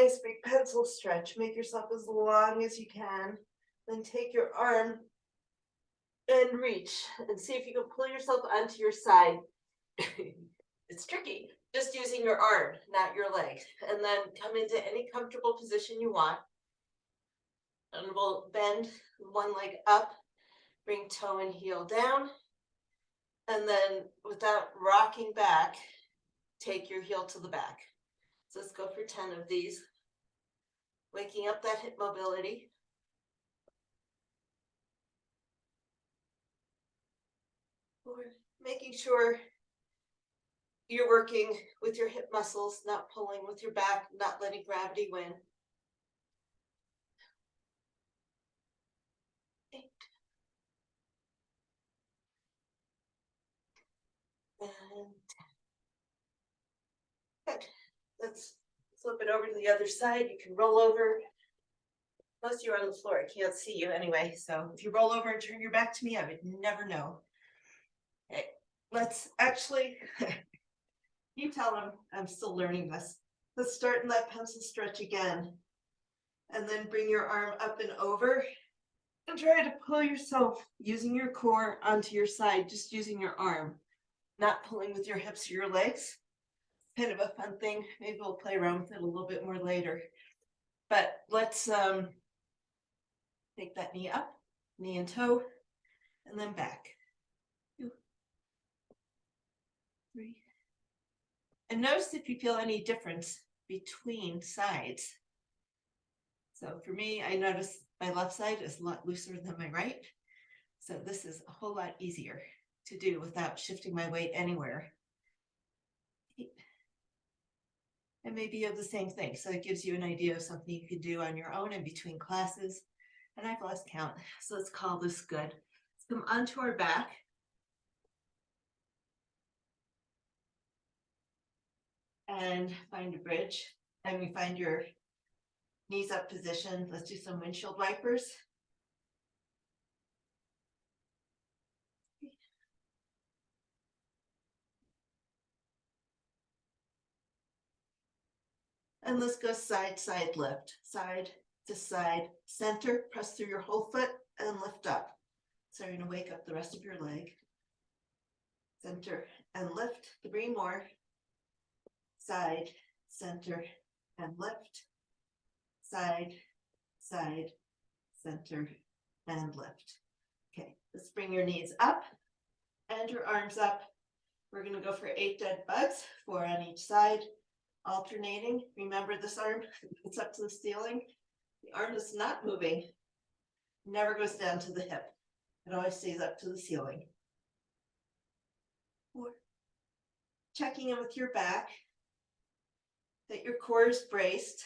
nice big pencil stretch. Make yourself as long as you can. Then take your arm and reach and see if you can pull yourself onto your side. It's tricky. Just using your arm, not your leg. And then come into any comfortable position you want. And we'll bend one leg up, bring toe and heel down. And then without rocking back, take your heel to the back. So let's go for 10 of these. Waking up that hip mobility. Making sure you're working with your hip muscles, not pulling with your back, not letting gravity win. 8. And 10. Good. Let's flip it over to the other side. You can roll over. Most of you are on the floor. I can't see you anyway. So if you roll over and turn your back to me, I would never know. Okay, let's actually, you tell them I'm still learning this. Let's start in that pencil stretch again. And then bring your arm up and over. And try to pull yourself using your core onto your side, just using your arm, not pulling with your hips or your legs. Kind of a fun thing. Maybe we'll play around with it a little bit more later. But let's take that knee up, knee and toe, and then back. 2, 3. And notice if you feel any difference between sides. So for me, I notice my left side is a lot looser than my right. So this is a whole lot easier to do without shifting my weight anywhere. 8. And maybe you have the same thing. So it gives you an idea of something you could do on your own in between classes. And I've lost count. So let's call this good. Let's come onto our back. And find a bridge. And we find your knees up position. Let's do some windshield wipers. And let's go side, side lift. Side to side, center, press through your whole foot and lift up. So you're gonna wake up the rest of your leg. Center and lift, 3 more. Side, center, and lift. Side, side, center, and lift. Okay, let's bring your knees up and your arms up. We're gonna go for 8 dead bugs, 4 on each side, alternating. Remember this arm, it's up to the ceiling. The arm is not moving, never goes down to the hip. It always stays up to the ceiling. 4. Checking in with your back, that your core is braced.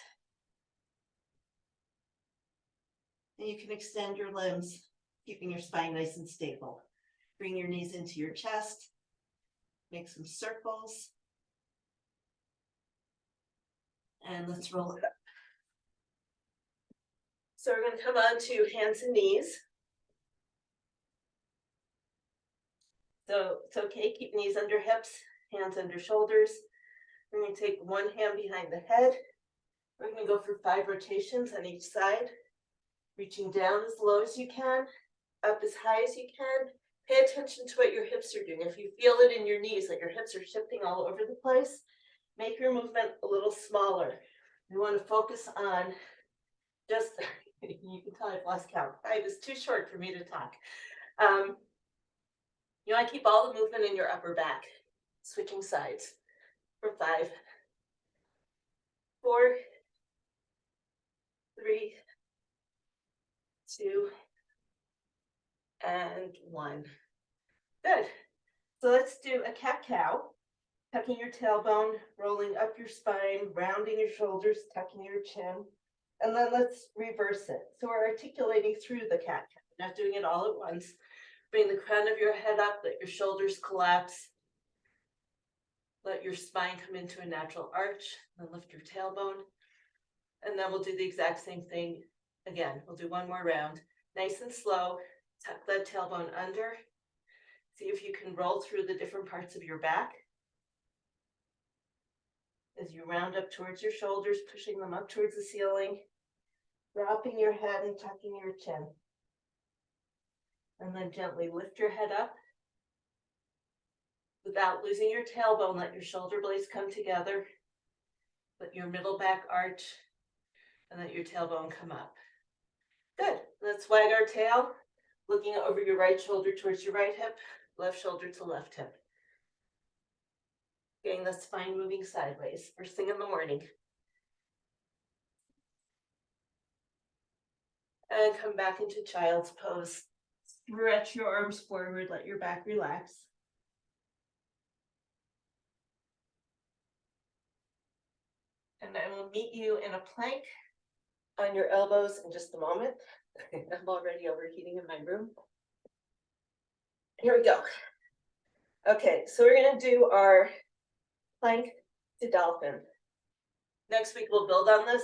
And you can extend your limbs, keeping your spine nice and stable. Bring your knees into your chest. Make some circles. And let's roll it up. So we're going to come on to hands and knees. So it's okay, keep knees under hips, hands under shoulders. We're going to take one hand behind the head. We're going to go for 5 rotations on each side, reaching down as low as you can, up as high as you can. Pay attention to what your hips are doing. If you feel it in your knees, like your hips are shifting all over the place, make your movement a little smaller. We want to focus on just, you can tell I've lost count. 5 is too short for me to talk. You want to keep all the movement in your upper back. Switching sides for 5, 4, 3, 2, and 1. Good. So let's do a cat-cow. Tucking your tailbone, rolling up your spine, rounding your shoulders, tucking your chin. And then let's reverse it. So we're articulating through the cat-cow, not doing it all at once. Bring the crown of your head up, let your shoulders collapse. Let your spine come into a natural arch, then lift your tailbone. And then we'll do the exact same thing again. We'll do one more round. Nice and slow, tuck that tailbone under. See if you can roll through the different parts of your back. as you round up towards your shoulders, pushing them up towards the ceiling, dropping your head and tucking your chin. And then gently lift your head up. Without losing your tailbone, let your shoulder blades come together. Let your middle back arch, and let your tailbone come up. Good. Let's wag our tail, looking over your right shoulder towards your right hip, left shoulder to left hip. Getting the spine moving sideways, first thing in the morning. And come back into child's pose. Stretch your arms forward, let your back relax. And I will meet you in a plank on your elbows in just a moment. I'm already overheating in my room. Here we go. Okay, so we're gonna do our plank to dolphin. Next week we'll build on this,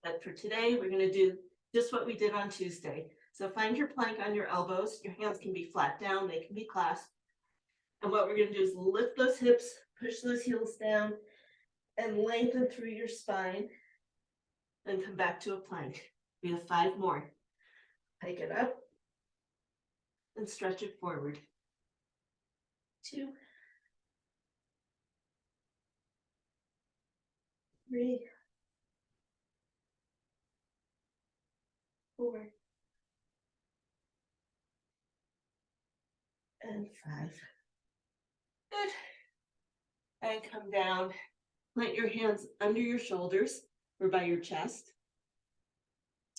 but for today we're gonna do just what we did on Tuesday. So find your plank on your elbows. Your hands can be flat down, they can be clasped. And what we're gonna do is lift those hips, push those heels down, and lengthen through your spine, and come back to a plank. We have 5 more. Hike it up, and stretch it forward. 2, 3, 4, and 5. Good. And come down. Plant your hands under your shoulders or by your chest.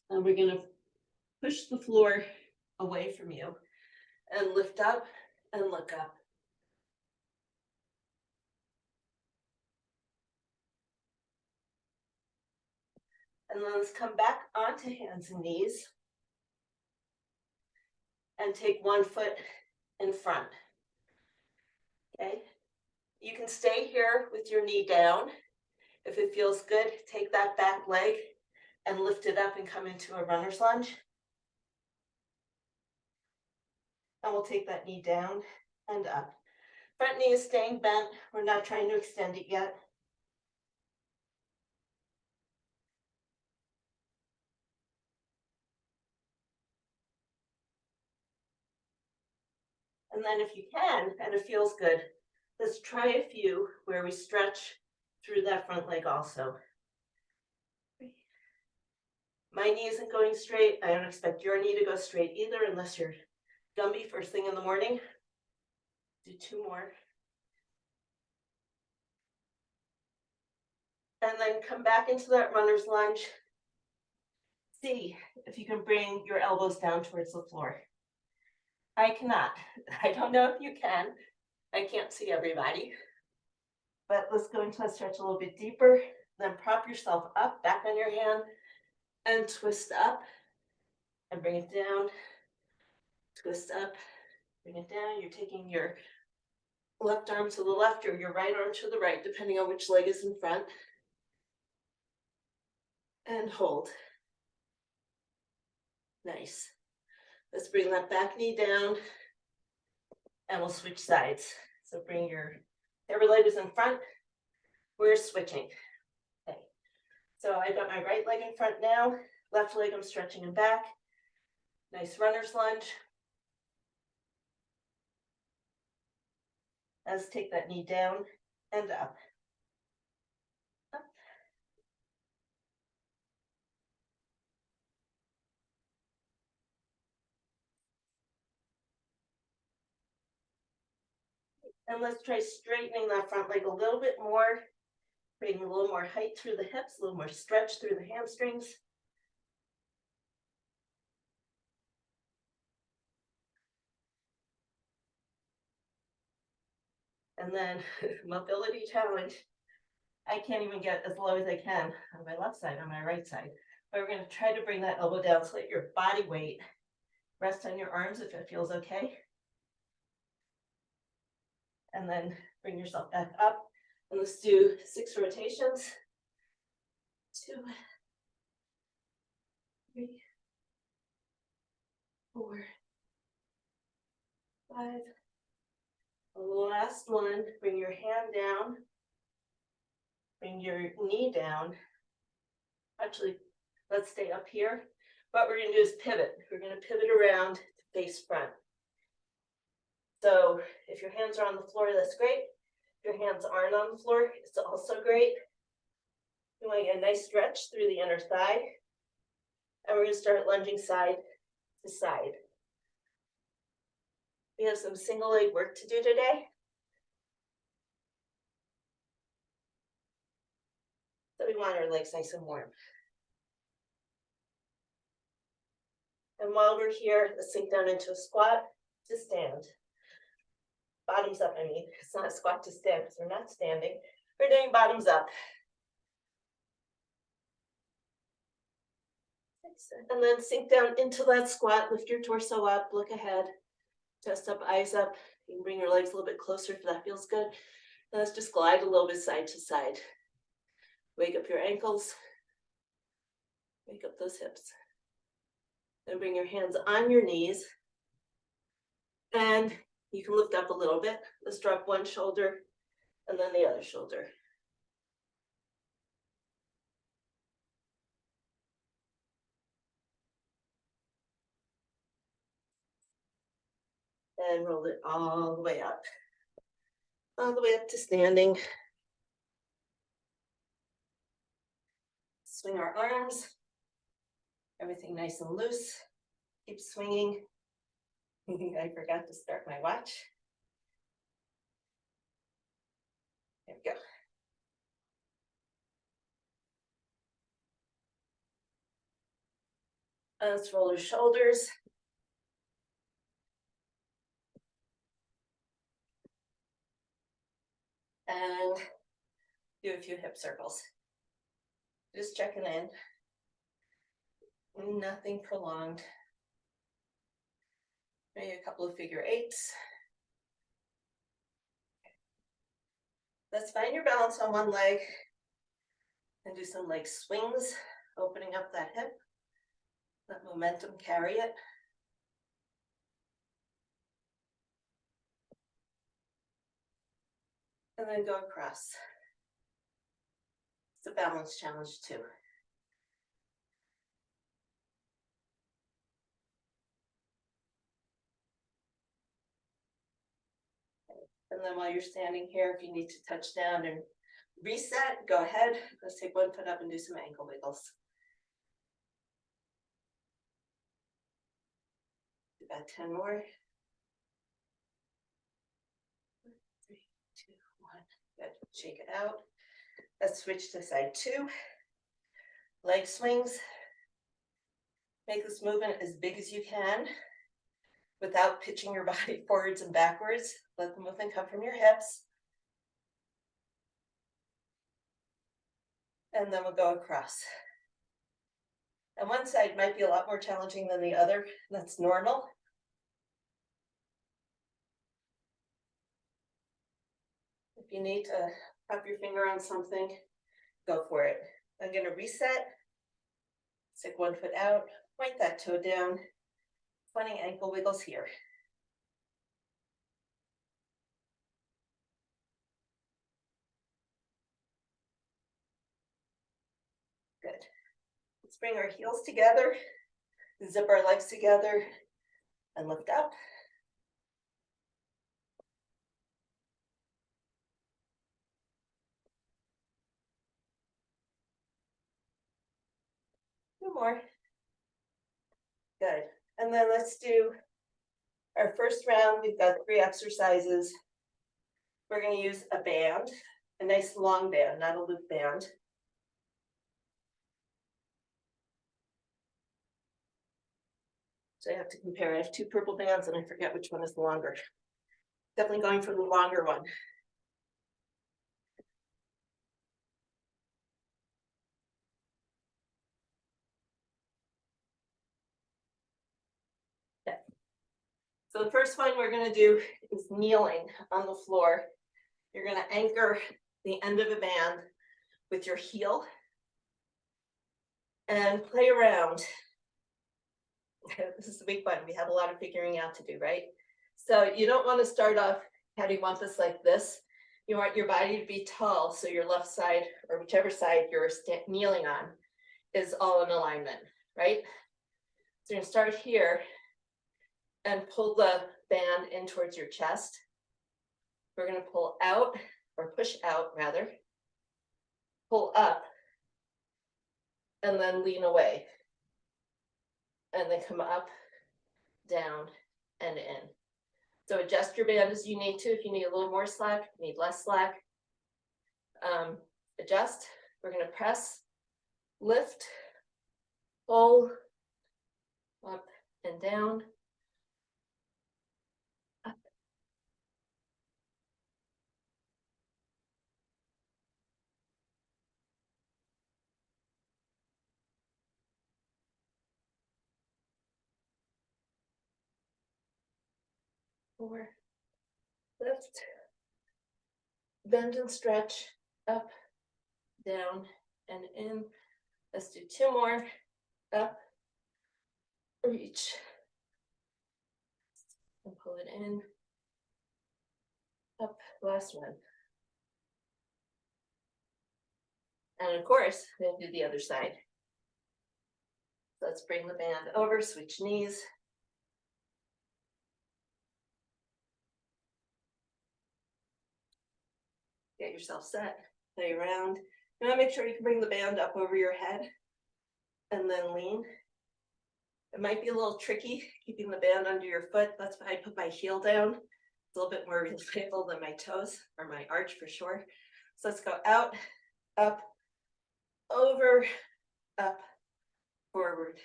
And we're going to push the floor away from you and lift up and look up. And then let's come back onto hands and knees and take one foot in front. Okay. You can stay here with your knee down. If it feels good, take that back leg and lift it up and come into a runner's lunge. And we'll take that knee down and up. Front knee is staying bent. We're not trying to extend it yet. And then if you can, and it feels good, let's try a few where we stretch through that front leg also. My knee isn't going straight. I don't expect your knee to go straight either unless you're Gumby first thing in the morning. Do 2 more. And then come back into that runner's lunge. See if you can bring your elbows down towards the floor. I cannot. I don't know if you can. I can't see everybody. But let's go into a stretch a little bit deeper. Then prop yourself up, back on your hand, and twist up. And bring it down. Twist up. Bring it down. You're taking your left arm to the left or your right arm to the right, depending on which leg is in front. And hold. Nice. Let's bring that back knee down and we'll switch sides. So bring your every leg is in front. We're switching. Okay. So I've got my right leg in front now. Left leg I'm stretching and back. Nice runner's lunge. Let's take that knee down and up. Up. And let's try straightening that front leg a little bit more, creating a little more height through the hips, a little more stretch through the hamstrings. And then mobility challenge. I can't even get as low as I can on my left side, on my right side. But we're going to try to bring that elbow down so let your body weight rest on your arms if it feels okay. And then bring yourself back up. And let's do 6 rotations. 2, 3, 4, 5. Last one, bring your hand down Bring your knee down. Actually, let's stay up here. What we're going to do is pivot. We're going to pivot around to face front. So if your hands are on the floor, that's great. If your hands aren't on the floor, it's also great. You want to get a nice stretch through the inner thigh. And we're going to start lunging side to side. We have some single leg work to do today. So we want our legs nice and warm. And while we're here, let's sink down into a squat to stand. Bottoms up, I mean. It's not a squat to stand because we're not standing. We're doing bottoms up. And then sink down into that squat. Lift your torso up, look ahead. Chest up, eyes up. You can bring your legs a little bit closer if that feels good. And let's just glide a little bit side to side. Wake up your ankles. Wake up those hips. Then bring your hands on your knees. And you can lift up a little bit. Let's drop one shoulder and then the other shoulder. And roll it all the way up. All the way up to standing. Swing our arms. Everything nice and loose. Keep swinging. I forgot to start my watch. There we go. Let's roll our shoulders. And do a few hip circles. Just checking in. Nothing prolonged. Maybe a couple of figure eights. Let's find your balance on one leg and do some leg swings, opening up that hip. Let momentum carry it. And then go across. It's a balance challenge too. And then while you're standing here, if you need to touch down and reset, go ahead. Let's take one foot up and do some ankle wiggles. Do about 10 more. 3, 2, 1. Good. Shake it out. Let's switch to side 2. Leg swings. Make this movement as big as you can without pitching your body forwards and backwards. Let the movement come from your hips. And then we'll go across. And one side might be a lot more challenging than the other. That's normal. If you need to wrap your finger on something, go for it. I'm going to reset. Stick one foot out, point that toe down. 20 ankle wiggles here. Good. Let's bring our heels together, zip our legs together, and lift up. Two more. Good. And then let's do our first round. We've got 3 exercises. We're going to use a band, a nice long band, not a loop band. So I have to compare. I have 2 purple bands and I forget which one is longer. Definitely going for the longer one. Okay. So the first one we're going to do is kneeling on the floor. You're going to anchor the end of a band with your heel and play around. This is the big one. We have a lot of figuring out to do, right? So you don't want to start off, how do you want this like this? you want your body to be tall, so your left side or whichever side you're kneeling on is all in alignment, right? So you're gonna start here and pull the band in towards your chest. We're gonna pull out or push out rather, pull up, and then lean away. And then come up, down, and in. So adjust your band as you need to. If you need a little more slack, need less slack. Adjust. We're gonna press, lift, pull, up and down. Up. Four, lift, bend and stretch, up, down, and in. Let's do two more, up, reach, and pull it in, up, last one. And of course, then do the other side. Let's bring the band over, switch knees. Get yourself set, play around. You want to make sure you can bring the band up over your head and then lean. It might be a little tricky keeping the band under your foot. That's why I put my heel down. It's a little bit more reliable than my toes or my arch for sure. So let's go out, up, over, up, forward,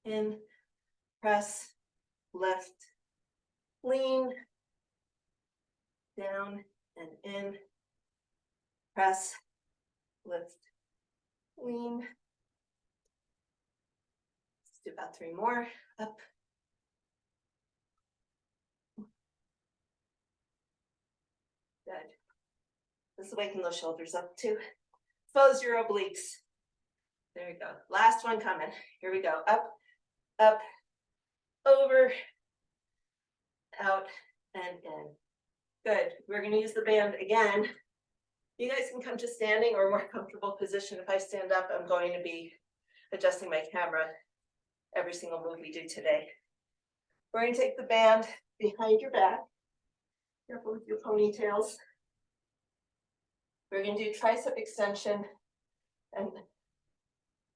in, press, left, lean, down and in, press, lift, lean. Let's do about three more, up. Good. This is waking those shoulders up too. Expose your obliques. There you go. Last one coming. Here we go. Up, up, over, out, and in. Good. We're going to use the band again. You guys can come to standing or more comfortable position. If I stand up, I'm going to be adjusting my camera every single move we do today. We're going to take the band behind your back. Careful with your ponytails. We're going to do tricep extension. And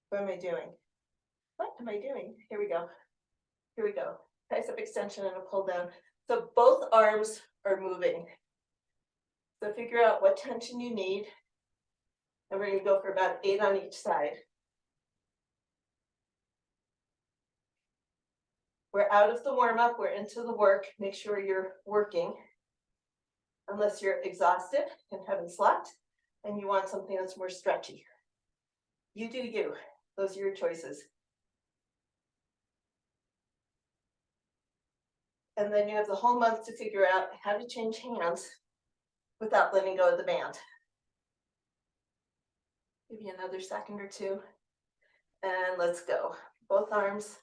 what am I doing? What am I doing? Here we go. Here we go. Tricep extension and a pull down. So both arms are moving. So figure out what tension you need. And we're going to go for about 8 on each side. We're out of the warm up. We're into the work. Make sure you're working. Unless you're exhausted and haven't slept and you want something that's more stretchy. You do you. Those are your choices. And then you have the whole month to figure out how to change hands without letting go of the band. Give you another second or two. And let's go. Both arms.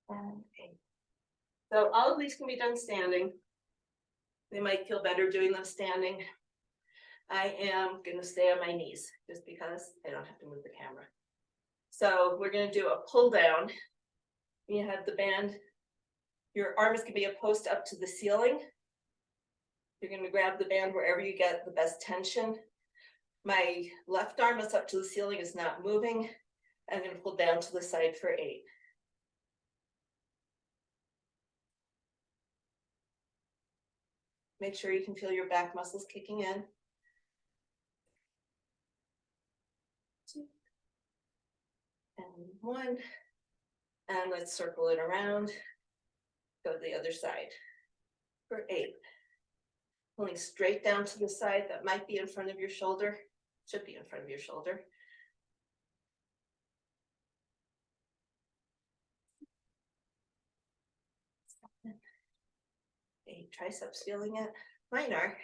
And 8. So all of these can be done standing. They might feel better doing them standing. I am going to stay on my knees just because I don't have to move the camera. So we're going to do a pull down. You have the band. Your arms can be a post up to the ceiling. You're going to grab the band wherever you get the best tension. My left arm is up to the ceiling, is not moving. I'm going to pull down to the side for 8. Make sure you can feel your back muscles kicking in. 2 and 1. And let's circle it around. Go to the other side for 8. Pulling straight down to the side that might be in front of your shoulder. Should be in front of your shoulder. 8, triceps feeling it. Mine are.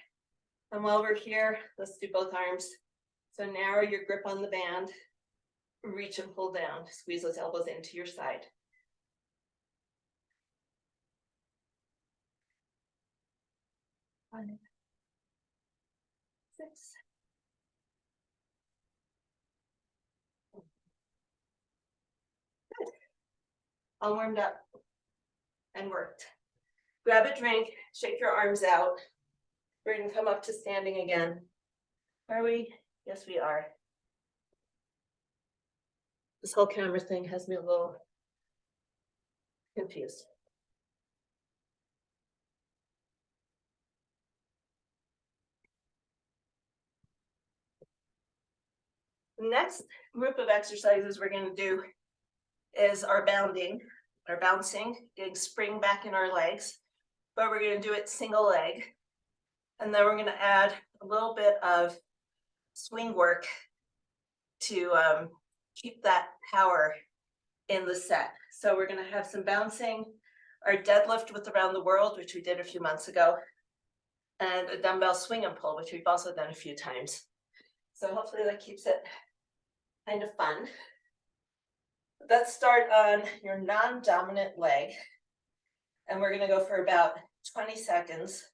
And while we're here, let's do both arms So narrow your grip on the band, reach and pull down, squeeze those elbows into your side. 5, 6. Good. All warmed up and worked. Grab a drink, shake your arms out. We're gonna come up to standing again. Are we? Yes, we are. This whole camera thing has me a little confused. The next group of exercises we're going to do is our bouncing, getting spring back in our legs, but we're going to do it single leg. And then we're going to add a little bit of swing work to keep that power in the set. So we're going to have some bouncing, our deadlift with around the world, which we did a few months ago, and a dumbbell swing and pull, which we've also done a few times. So hopefully that keeps it kind of fun. Let's start on your non-dominant leg. And we're gonna go for about 20 seconds.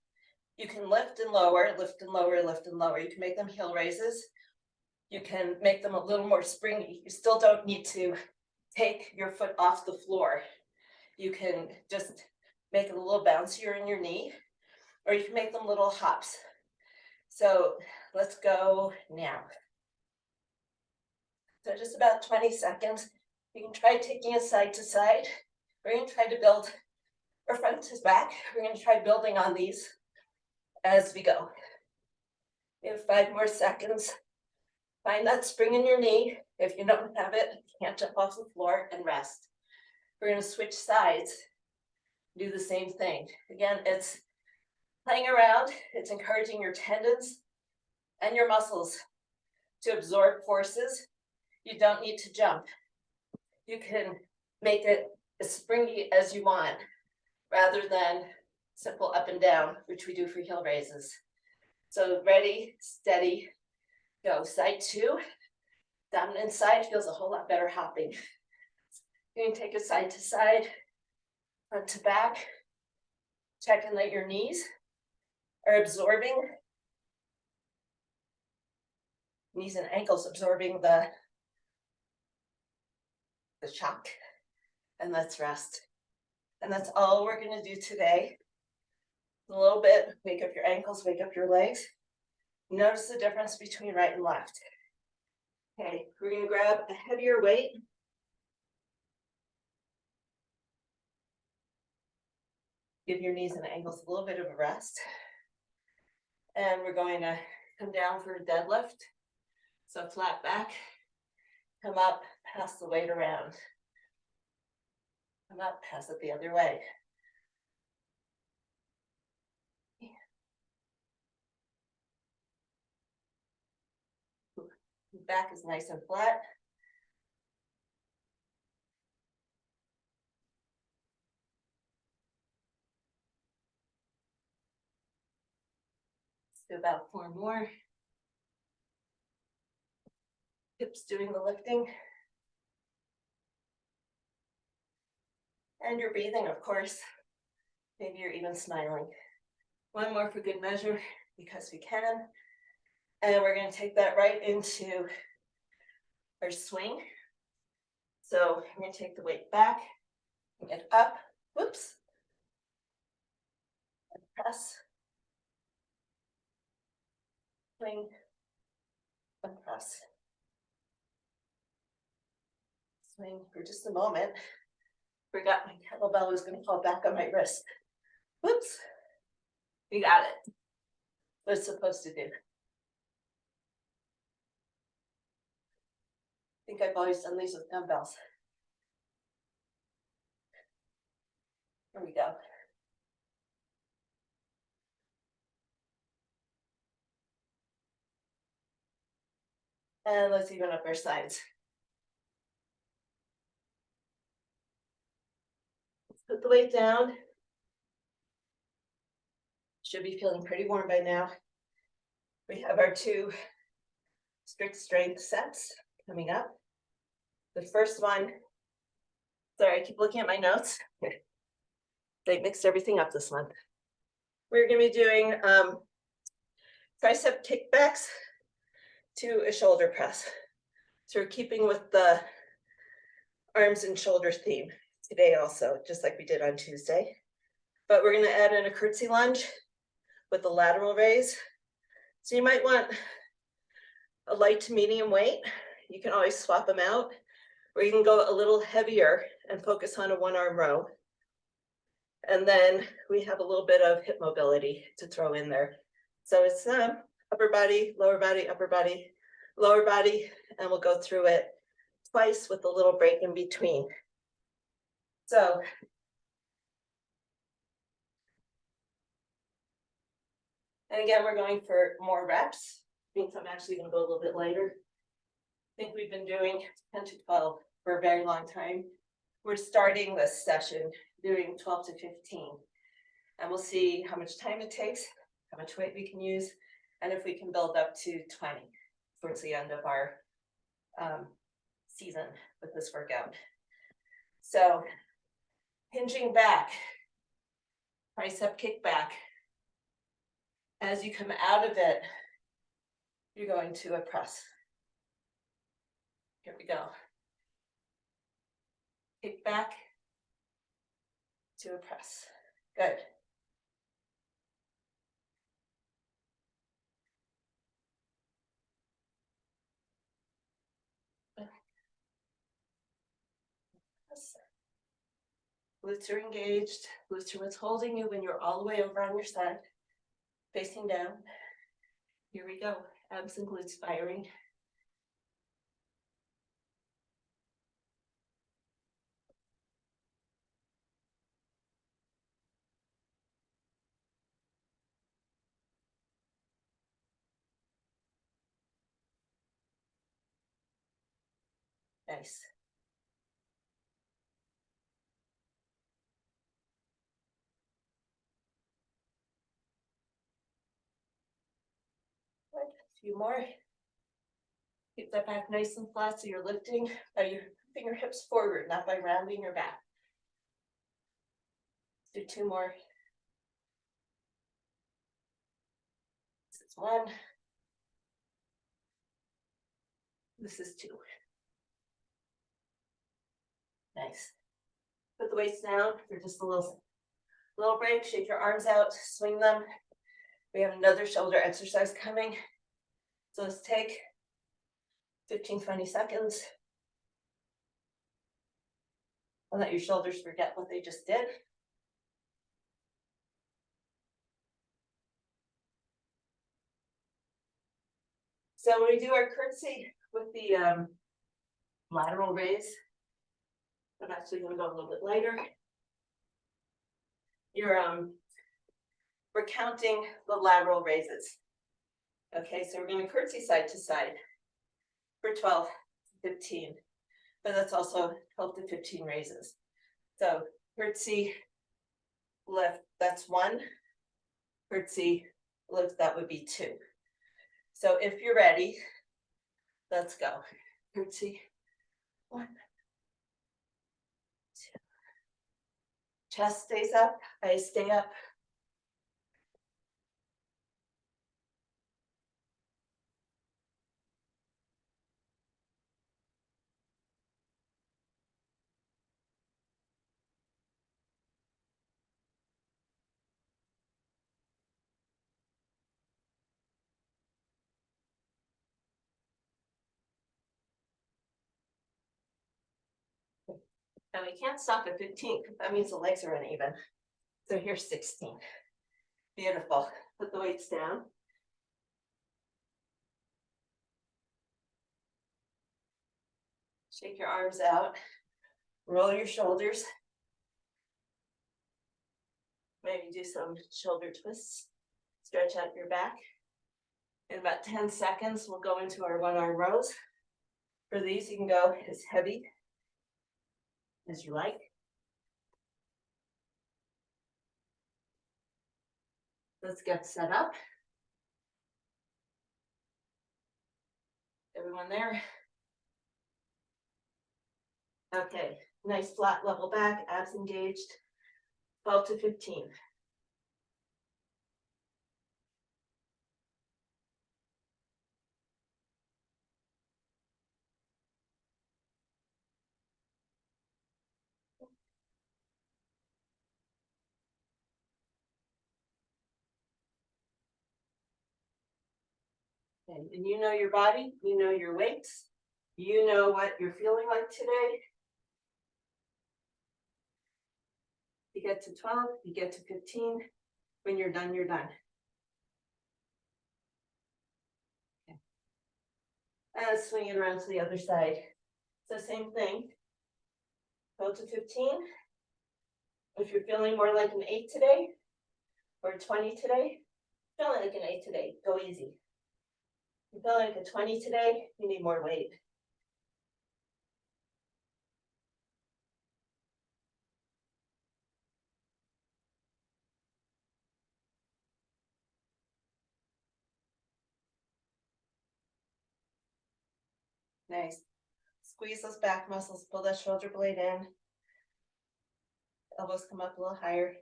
You can lift and lower, lift and lower, lift and lower. You can make them heel raises. You can make them a little more springy. You still don't need to take your foot off the floor. You can just make it a little bouncier in your knee, or you can make them little hops. So let's go now. So just about 20 seconds. You can try taking it side to side. We're going to try to build our front to back. We're going to try building on these as we go. We have 5 more seconds. Find that spring in your knee. If you don't have it, you can't jump off the floor, and rest. We're going to switch sides. Do the same thing. Again, it's playing around. It's encouraging your tendons and your muscles to absorb forces. You don't need to jump. You can make it as springy as you want, rather than simple up and down, which we do for heel raises. So ready, steady, go. Side 2, dominant side feels a whole lot better hopping. You can take it side to side, front to back, checking that your knees are absorbing, knees and ankles absorbing the shock. And let's rest. And that's all we're going to do today. A little bit, wake up your ankles, wake up your legs. Notice the difference between right and left. Okay, we're going to grab a heavier weight. Give your knees and ankles a little bit of a rest. And we're going to come down for a deadlift. So flat back, come up, pass the weight around. Come up, pass it the other way. Back is nice and flat. Let's do about 4 more. Hips doing the lifting. And you're breathing, of course. Maybe you're even smiling. 1 more for good measure, because we can. And we're going to take that right into our swing. So I'm going to take the weight back, get up, whoops, and press, swing, and press. Swing for just a moment. Forgot my kettlebell was going to fall back on my wrist. Whoops. We got it. What it's supposed to do. I think I've always done these with dumbbells. Here we go. And let's even up our sides. Put the weight down. Should be feeling pretty warm by now. We have our 2 strict strength sets coming up. The first one, sorry, I keep looking at my notes. They mixed everything up this month. We're gonna be doing tricep kickbacks to a shoulder press. So we're keeping with the arms and shoulders theme today also, just like we did on Tuesday. But we're gonna add in a curtsy lunge with a lateral raise. So you might want a light to medium weight. You can always swap them out, or you can go a little heavier and focus on a one arm row. And then we have a little bit of hip mobility to throw in there. So it's upper body, lower body, upper body, lower body, and we'll go through it twice with a little break in between. So and again, we're going for more reps. Means I'm actually going to go a little bit lighter. I think we've been doing 10 to 12 for a very long time. We're starting this session doing 12 to 15. And we'll see how much time it takes, how much weight we can use, and if we can build up to 20 towards the end of our season with this workout. So hinging back, tricep kickback. As you come out of it, you're going to a press. Here we go. Kick back to a press. Good. Glutes are engaged. Glutes are what's holding you when you're all the way over on your side, facing down. Here we go. Abs and glutes firing. Nice. Good. A few more. Keep that back nice and flat so you're lifting by your fingertips forward, not by rounding your back. Let's do 2 more. This is 1. This is 2. Nice. Put the weights down for just a little break. Shake your arms out, swing them. We have another shoulder exercise coming. So let's take 15, 20 seconds. And let your shoulders forget what they just did. So when we do our curtsy with the lateral raise, I'm actually going to go a little bit lighter. We're counting the lateral raises. Okay, so we're going to curtsy side to side for 12 to 15, but that's also 12 to 15 raises. So curtsy lift, that's 1. Curtsy lift, that would be 2. So if you're ready, let's go. Curtsy, 1, 2. Chest stays up, eyes stay up. And we can't stop at 15 because that means the legs are uneven. So here's 16. Beautiful. Put the weights down. Shake your arms out. Roll your shoulders. Maybe do some shoulder twists. Stretch out your back. In about 10 seconds, we'll go into our one arm rows. For these, you can go as heavy as you like. Let's get set up. Everyone there? Okay, nice flat level back, abs engaged. 12 to 15. Okay, and you know your body, you know your weights, you know what you're feeling like today. You get to 12, you get to 15. When you're done, you're done. Okay. And swing it around to the other side. It's the same thing. 12 to 15. If you're feeling more like an 8 today, or 20 today, feeling like an 8 today, go easy. If you're feeling like a 20 today, you need more weight. Nice. Squeeze those back muscles, pull that shoulder blade in. Elbows come up a little higher.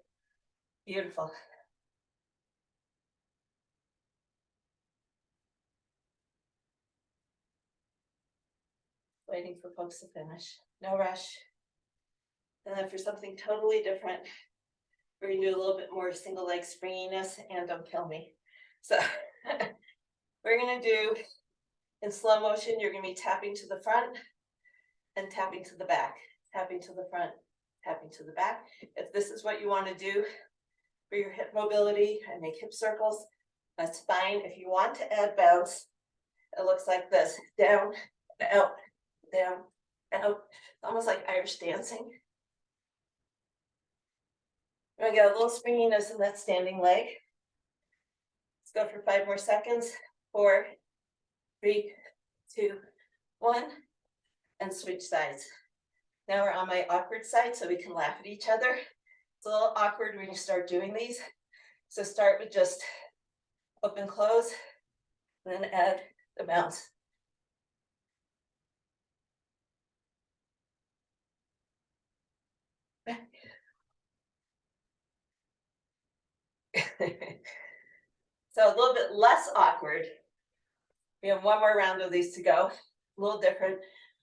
Beautiful. Waiting for folks to finish. No rush. And then for something totally different, we're gonna do a little bit more single leg springiness and don't kill me. So we're gonna do, in slow motion, you're gonna be tapping to the front and tapping to the back, tapping to the front, tapping to the back. If this is what you want to do for your hip mobility and make hip circles, that's fine. If you want to add bounce, it looks like this: down, out, down, out, almost like Irish dancing. We're gonna get a little springiness in that standing leg. Let's go for 5 more seconds. 4, 3, 2, 1, and switch sides. Now we're on my awkward side, so we can laugh at each other. It's a little awkward when you start doing these. So start with just open, close, then add the bounce. So a little bit less awkward. We have 1 more round of these to go. A little different.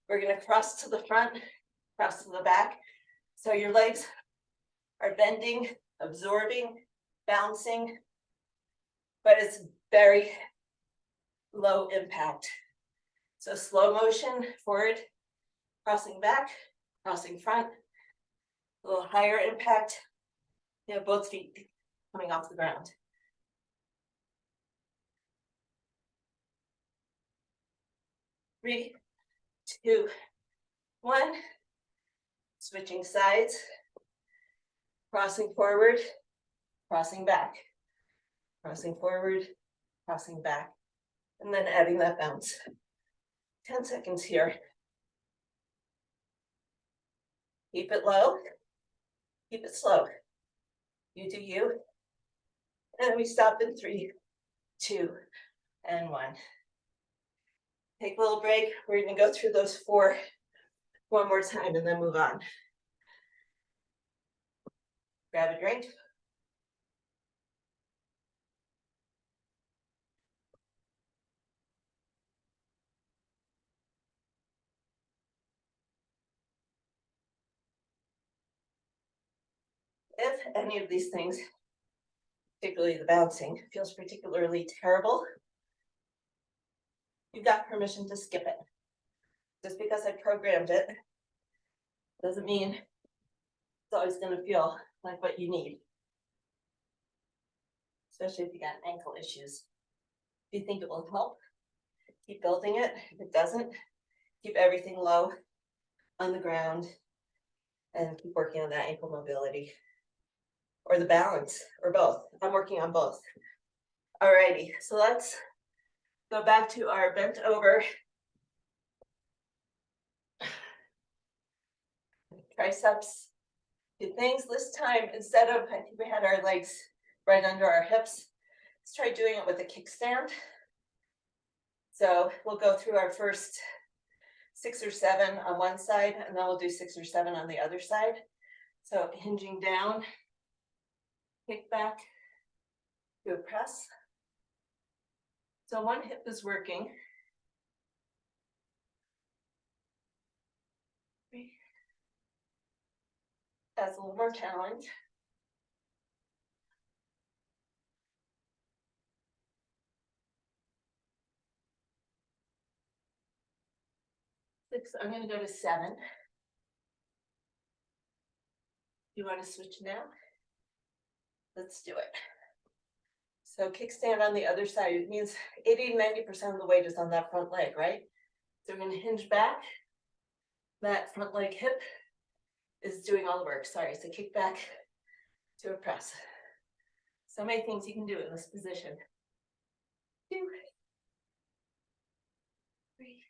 We're gonna cross to the front, cross to the back. So your legs are bending, absorbing, bouncing, but it's very low impact. So slow motion, forward, crossing back, crossing front, a little higher impact. You have both feet coming off the ground. Three, 2, 1. Switching sides, crossing forward, crossing back, crossing forward, crossing back, and then adding that bounce. 10 seconds here. Keep it low, keep it slow. You do you. And we stop in 3, 2, and 1. Take a little break. We're gonna go through those 4 one more time and then move on. Grab a drink. If any of these things, particularly the bouncing, feels particularly terrible, you've got permission to skip it. Just because I programmed it doesn't mean it's always going to feel like what you need. Especially if you got ankle issues. If you think it will help, keep building it. If it doesn't, keep everything low on the ground and keep working on that ankle mobility. Or the balance, or both. I'm working on both. Alrighty, so let's go back to our bent over triceps. Do things this time, instead of, I think we had our legs right under our hips, let's try doing it with a kickstand. So we'll go through our first 6 or 7 on one side, and then we'll do 6 or 7 on the other side. So hinging down, kick back, do a press. So one hip is working. That's a little more challenge. Six, I'm gonna go to 7. You want to switch now? Let's do it. So kickstand on the other side, it means 80 to 90% of the weight is on that front leg, right? So we're gonna hinge back. That front leg hip is doing all the work. Sorry, so kick back to a press. So many things you can do in this position. 2, 3.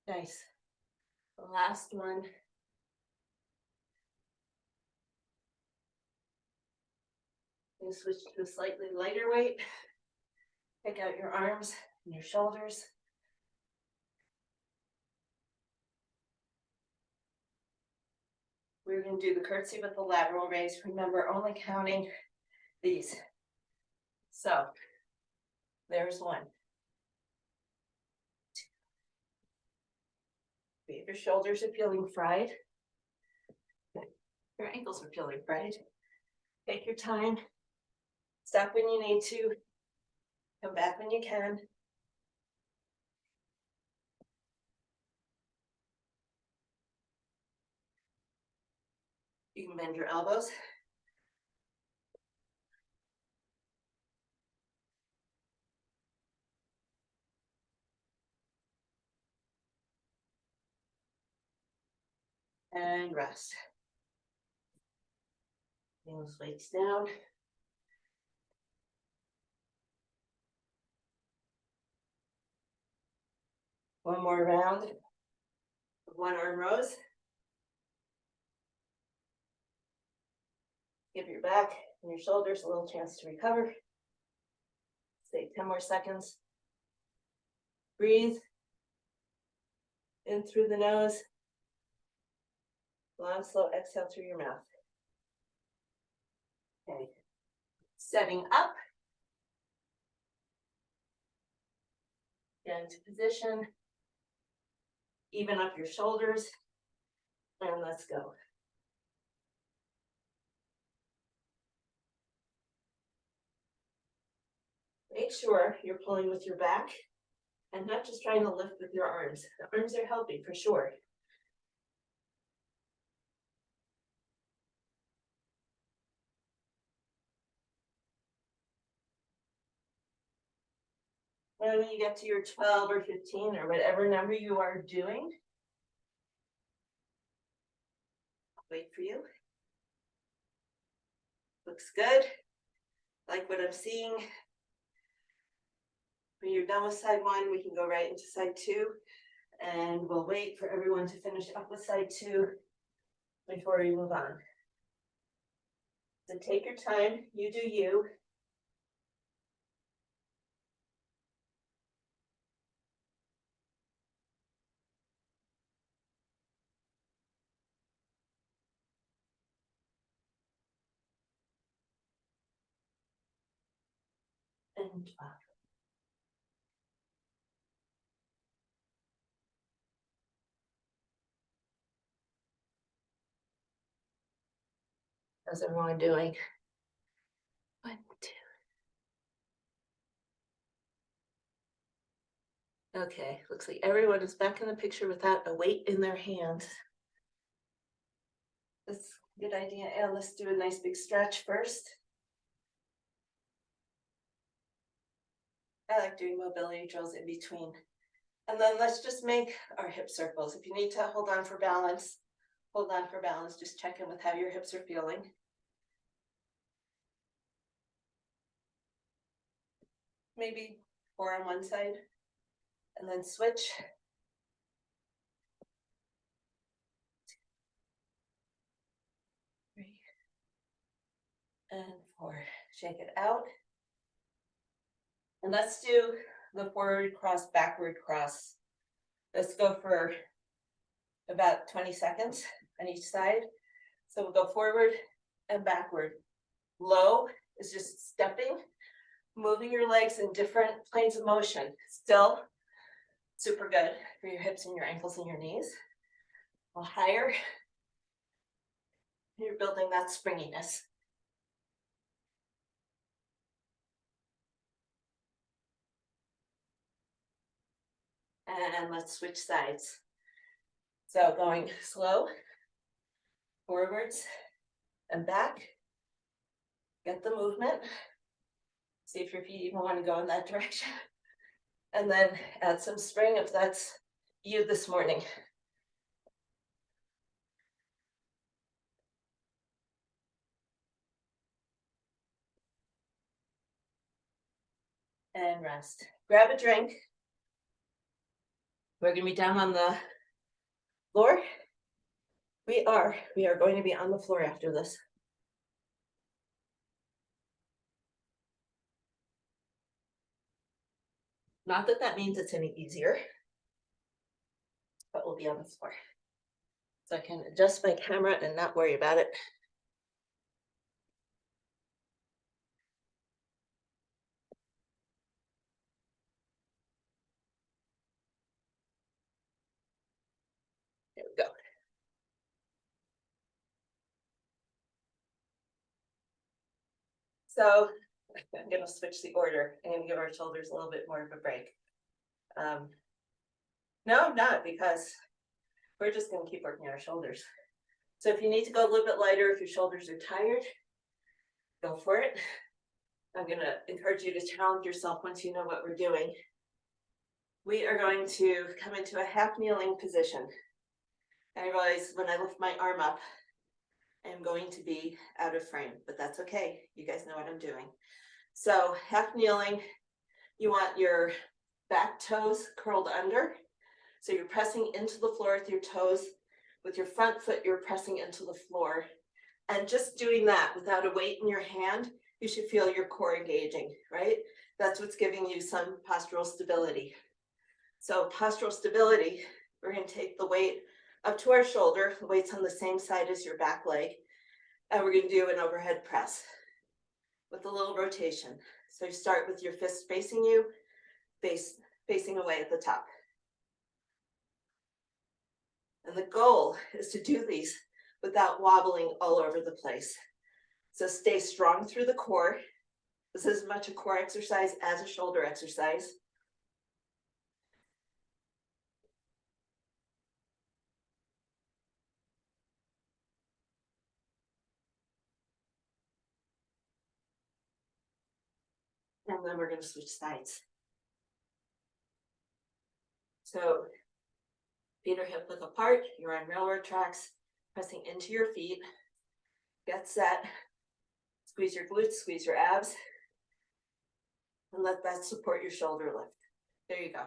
Nice. The last one. You switch to a slightly lighter weight. Take out your arms and your shoulders. We're going to do the curtsy with the lateral raise. Remember, only counting these. So there's 1. 2. If your shoulders are feeling fried, your ankles are feeling fried, take your time. Stop when you need to. Come back when you can. You can bend your elbows. And rest. Bring those weights down. One more round of 1 arm rows. Give your back and your shoulders a little chance to recover. Stay 10 more seconds. Breathe in through the nose. Long, slow exhale through your mouth. Okay. Setting up. Get into position. Even up your shoulders. And let's go. Make sure you're pulling with your back and not just trying to lift with your arms. The arms are helping for sure. When you get to your 12 or 15 or whatever number you are doing, I'll wait for you. Looks good. Like what I'm seeing. When you're done with side 1, we can go right into side 2. And we'll wait for everyone to finish up with side 2 before we move on. So take your time, you do you. And up. How's everyone doing? 1, 2. Okay, looks like everyone is back in the picture without a weight in their hand. That's a good idea. And let's do a nice big stretch first. I like doing mobility drills in between. And then let's just make our hip circles. If you need to hold on for balance, hold on for balance. Just check in with how your hips are feeling. Maybe 4 on one side, and then switch. And 4, shake it out. And let's do the forward cross, backward cross. Let's go for about 20 seconds on each side. So we'll go forward and backward. Low is just stepping, moving your legs in different planes of motion. Still super good for your hips and your ankles and your knees. A little higher. You're building that springiness. And let's switch sides. So going slow, forwards and back. Get the movement. See if your feet even want to go in that direction. And then add some spring if that's you this morning. And rest. Grab a drink. We're going to be down on the floor. We are going to be on the floor after this. Not that that means it's any easier, but we'll be on the floor. So I can adjust my camera and not worry about it. There we go. So I'm going to switch the order. I'm going to give our shoulders a little bit more of a break. No, I'm not, because we're just going to keep working our shoulders. So if you need to go a little bit lighter, if your shoulders are tired, go for it. I'm going to encourage you to challenge yourself once you know what we're doing. We are going to come into a half kneeling position. And I realize when I lift my arm up, I'm going to be out of frame, but that's okay. You guys know what I'm doing. So half kneeling, you want your back toes curled under. So you're pressing into the floor with your toes. With your front foot, you're pressing into the floor. And just doing that without a weight in your hand, you should feel your core engaging, right? That's what's giving you some postural stability. So postural stability, we're going to take the weight up to our shoulder. The weight's on the same side as your back leg. And we're going to do an overhead press with a little rotation. So you start with your fist facing you, facing away at the top. And the goal is to do these without wobbling all over the place. So stay strong through the core. This is as much a core exercise as a shoulder exercise. And then we're going to switch sides. So feet are hip width apart, you're on railroad tracks, pressing into your feet. Get set. Squeeze your glutes, squeeze your abs, and let that support your shoulder lift. There you go.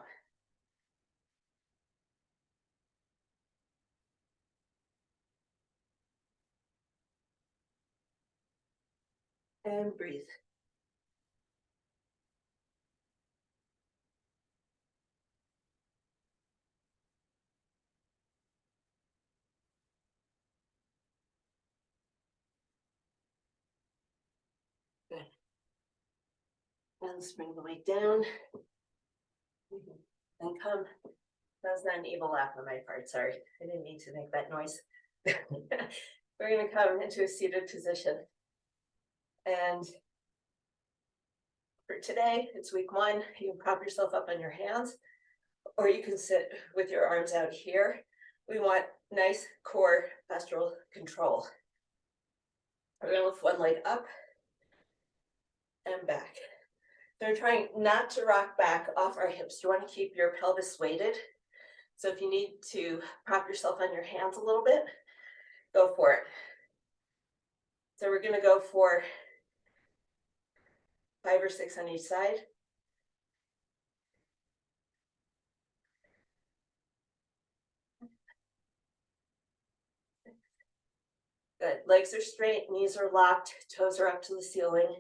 And breathe. Good. And bring the weight down. And come. That was not an evil laugh on my part. Sorry, I didn't mean to make that noise. We're going to come into a seated position. And for today, it's week 1. You can prop yourself up on your hands, or you can sit with your arms out here. We want nice core postural control. We're going to lift one leg up and back. So we're trying not to rock back off our hips. You want to keep your pelvis weighted. So if you need to prop yourself on your hands a little bit, go for it. So we're going to go for 5 or 6 on each side. Good, legs are straight, knees are locked, toes are up to the ceiling.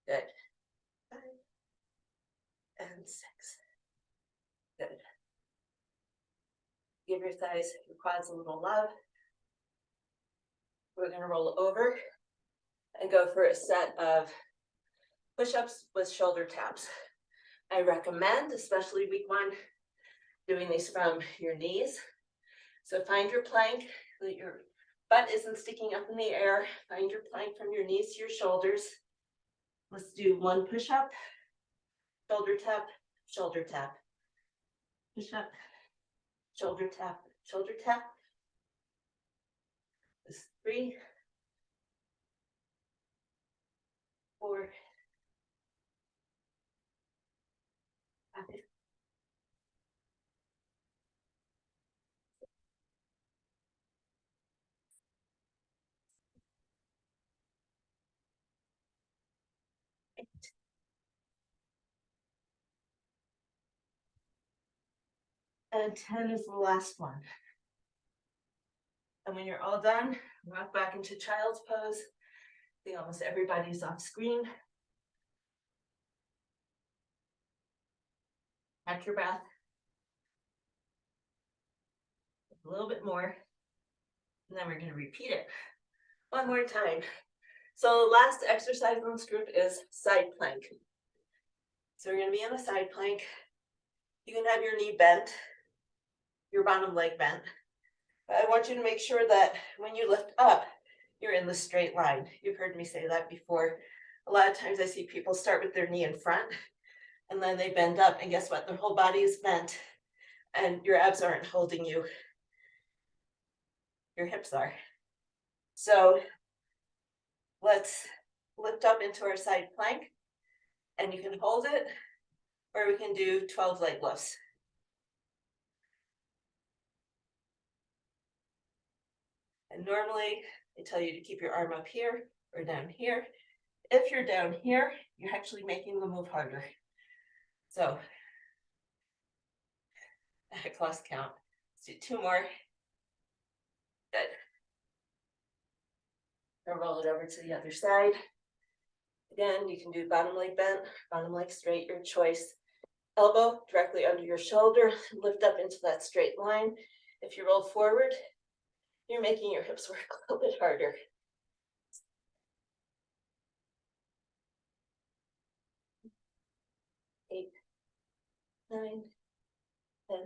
Good. 5 and 6. Good. Give your thighs, your quads a little love. We're gonna roll over and go for a set of push-ups with shoulder taps. I recommend, especially week 1, doing these from your knees. So find your plank, so that your butt isn't sticking up in the air. Find your plank from your knees to your shoulders. Let's do 1 push-up, shoulder tap, shoulder tap. Push-up, shoulder tap, shoulder tap. This is 3, 4, 5. And 10 is the last one. And when you're all done, rock back into child's pose. I think almost everybody's off screen. Catch your breath. A little bit more. And then we're going to repeat it 1 more time. So the last exercise in this group is side plank. So we're going to be in a side plank. You can have your knee bent, your bottom leg bent. But I want you to make sure that when you lift up, you're in the straight line. You've heard me say that before. A lot of times I see people start with their knee in front and then they bend up, and guess what? Their whole body is bent and your abs aren't holding you. Your hips are. So let's lift up into our side plank, and you can hold it, or we can do 12 leg lifts. And normally I tell you to keep your arm up here or down here. If you're down here, you're actually making the move harder. So I lost count. Let's do 2 more. Good. Now roll it over to the other side. Again, you can do bottom leg bent, bottom leg straight, your choice. Elbow directly under your shoulder, lift up into that straight line. If you roll forward, you're making your hips work a little bit harder. 8, 9, 10.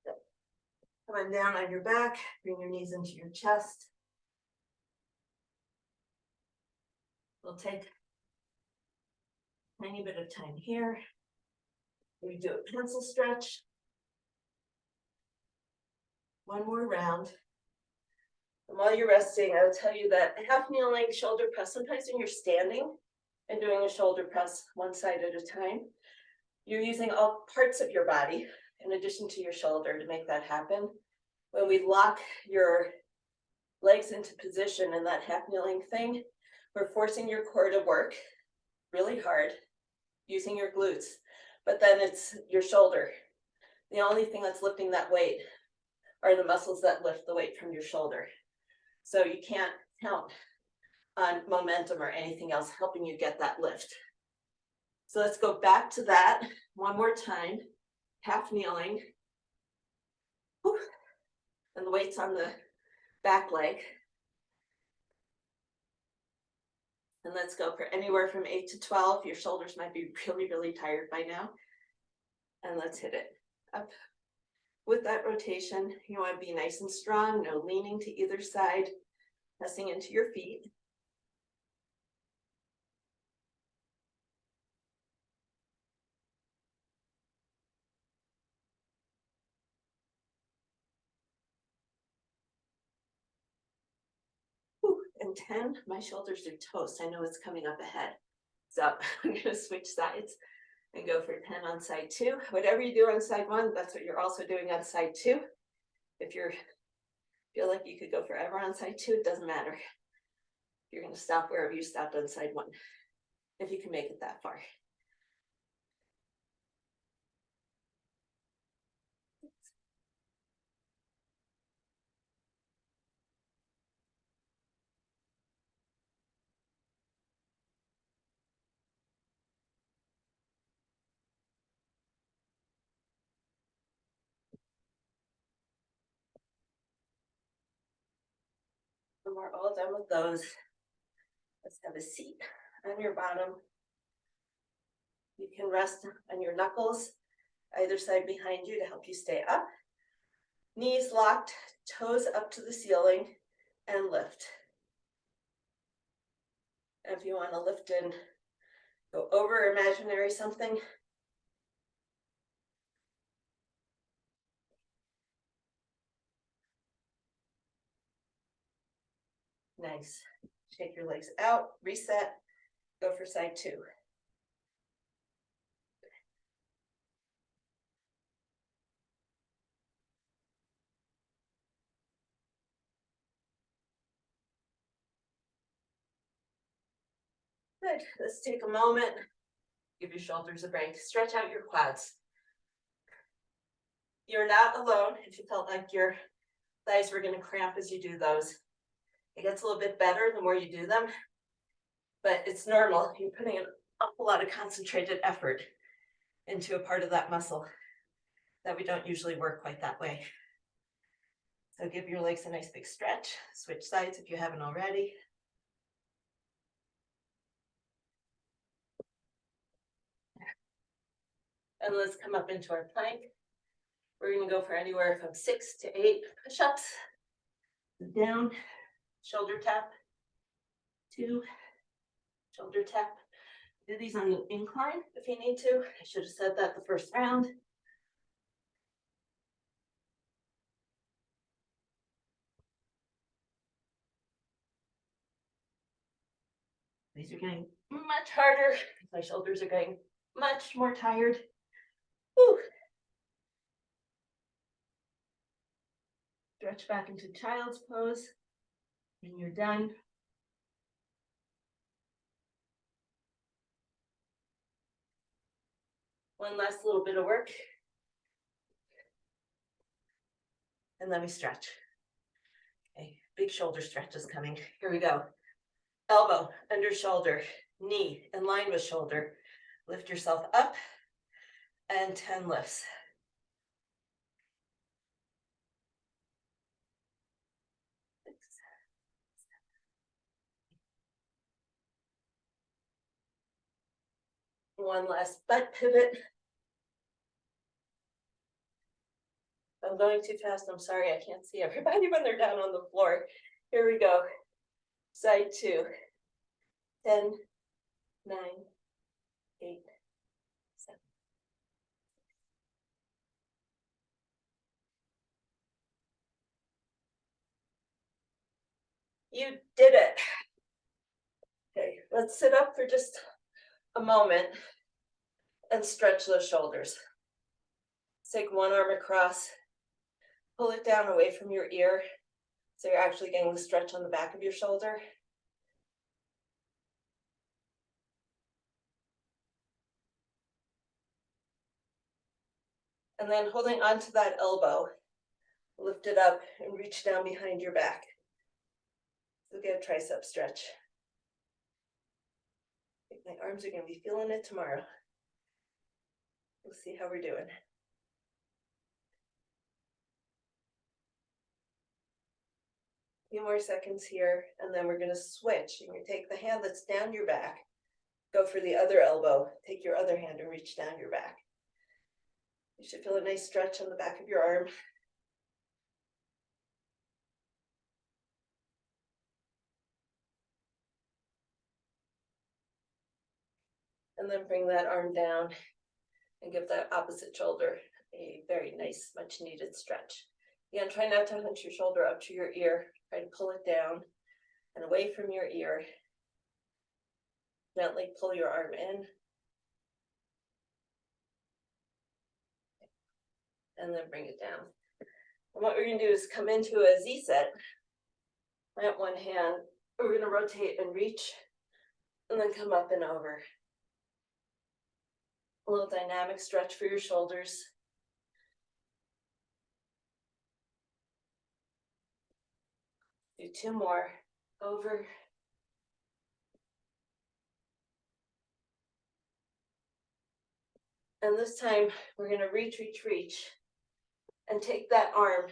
Good. Come on down on your back, bring your knees into your chest. We'll take a tiny bit of time here. We do a pencil stretch. 1 more round. And while you're resting, I'll tell you that half kneeling shoulder press, sometimes when you're standing and doing a shoulder press 1 side at a time, you're using all parts of your body in addition to your shoulder to make that happen. When we lock your legs into position in that half kneeling thing, we're forcing your core to work really hard, using your glutes, but then it's your shoulder. The only thing that's lifting that weight are the muscles that lift the weight from your shoulder. So you can't count on momentum or anything else helping you get that lift. So let's go back to that 1 more time, half kneeling. Whew. And the weight's on the back leg. And let's go for anywhere from 8 to 12. Your shoulders might be really, really tired by now. And let's hit it up. With that rotation, you want to be nice and strong, no leaning to either side, pressing into your feet. Whew. And 10, my shoulders are toast. I know it's coming up ahead. So I'm going to switch sides and go for 10 on side 2. Whatever you do on side 1, that's what you're also doing on side 2. If you feel like you could go forever on side 2, it doesn't matter. You're going to stop wherever you stopped on side 1, if you can make it that far. And we're all done with those. Let's have a seat on your bottom. You can rest on your knuckles, either side behind you to help you stay up. Knees locked, toes up to the ceiling, and lift. And if you want to lift and go over imaginary something, nice. Shake your legs out, reset, go for side two. Good. Let's take a moment. Give your shoulders a break. Stretch out your quads. You're not alone if you felt like your thighs were going to cramp as you do those. It gets a little bit better the more you do them, but it's normal. You're putting an awful lot of concentrated effort into a part of that muscle that we don't usually work quite that way. So give your legs a nice big stretch. Switch sides if you haven't already. And let's come up into our plank. We're going to go for anywhere from 6 to 8 push-ups. Down, shoulder tap, 2, shoulder tap. Do these on the incline if you need to. I should have said that the first round. These are getting much harder. My shoulders are getting much more tired. Whew. Stretch back into child's pose. When you're done, one last little bit of work. And then we stretch. Okay, big shoulder stretch is coming. Here we go. Elbow under shoulder, knee in line with shoulder. Lift yourself up and 10 lifts. One last butt pivot. If I'm going too fast, I'm sorry, I can't see everybody when they're down on the floor. Here we go. Side 2. 10, 9, 8, 7. You did it. Okay, let's sit up for just a moment and stretch those shoulders. Take one arm across, pull it down away from your ear, so you're actually getting the stretch on the back of your shoulder. And then holding onto that elbow, lift it up and reach down behind your back. So get a tricep stretch. I think my arms are going to be feeling it tomorrow. We'll see how we're doing. A few more seconds here, and then we're going to switch. You're going to take the hand that's down your back, go for the other elbow, take your other hand and reach down your back. You should feel a nice stretch on the back of your arm. And then bring that arm down and give that opposite shoulder a very nice, much needed stretch. Again, try not to hunch your shoulder up to your ear. Try to pull it down and away from your ear. Gently pull your arm in. And then bring it down. And what we're going to do is come into a Z set. Plant one hand. We're going to rotate and reach, and then come up and over. A little dynamic stretch for your shoulders. Do 2 more. Over. And this time we're going to reach, and take that arm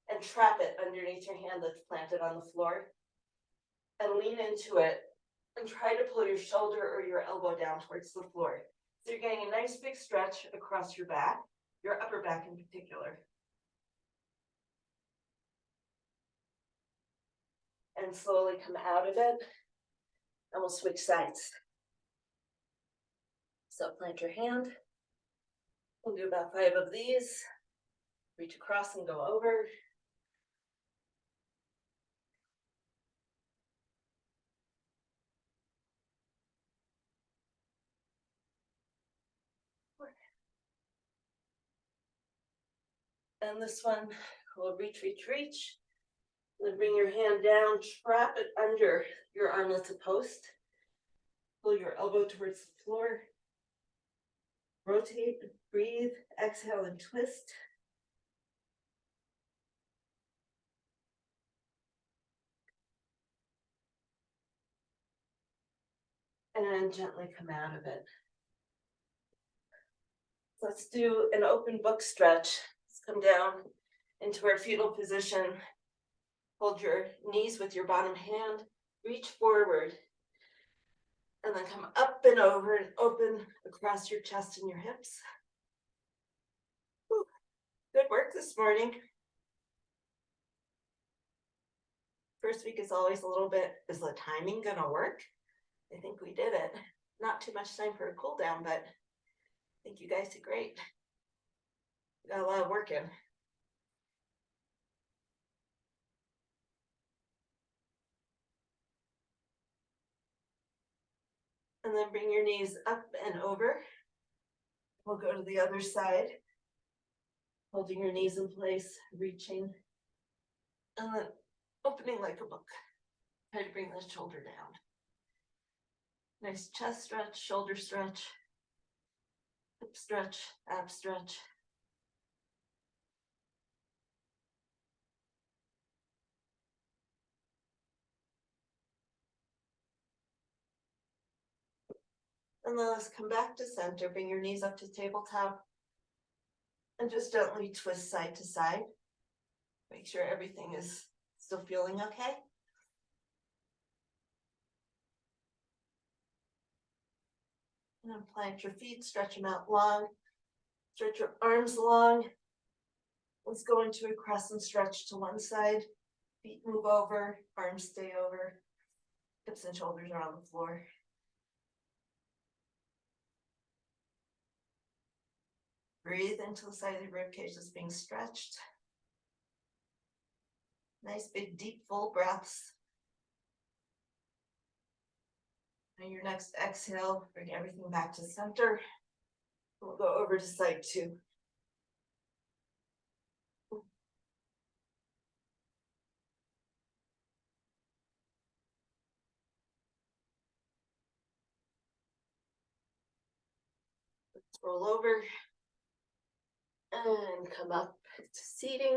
and trap it underneath your hand that's planted on the floor. and lean into it and try to pull your shoulder or your elbow down towards the floor. So you're getting a nice big stretch across your back, your upper back in particular. And slowly come out of it, and we'll switch sides. So plant your hand. We'll do about 5 of these. Reach across and go over. And this one, we'll reach, reach, reach. Then bring your hand down, trap it under your armlets of post. Pull your elbow towards the floor. Rotate, breathe, exhale, and twist. And then gently come out of it. Let's do an open book stretch. Let's come down into our fetal position. Hold your knees with your bottom hand, reach forward, and then come up and over and open across your chest and your hips. Whew. Good work this morning. First week is always a little bit, is the timing gonna work? I think we did it. Not too much time for a cool down, but I think you guys did great. Got a lot of work in. And then bring your knees up and over. We'll go to the other side. Holding your knees in place, reaching. And then opening like a book. Try to bring the shoulder down. Nice chest stretch, shoulder stretch. Hip stretch, ab stretch. And then let's come back to center. Bring your knees up to tabletop. And just gently twist side to side. Make sure everything is still feeling okay. And then plant your feet, stretch them out long. Stretch your arms long. Let's go into a crescent stretch to one side. Feet move over, arms stay over. Hips and shoulders are on the floor. Breathe into the side of the rib cage that's being stretched. Nice big deep full breaths. And your next exhale, bring everything back to center. We'll go over to side 2. Let's roll over and come up to seating.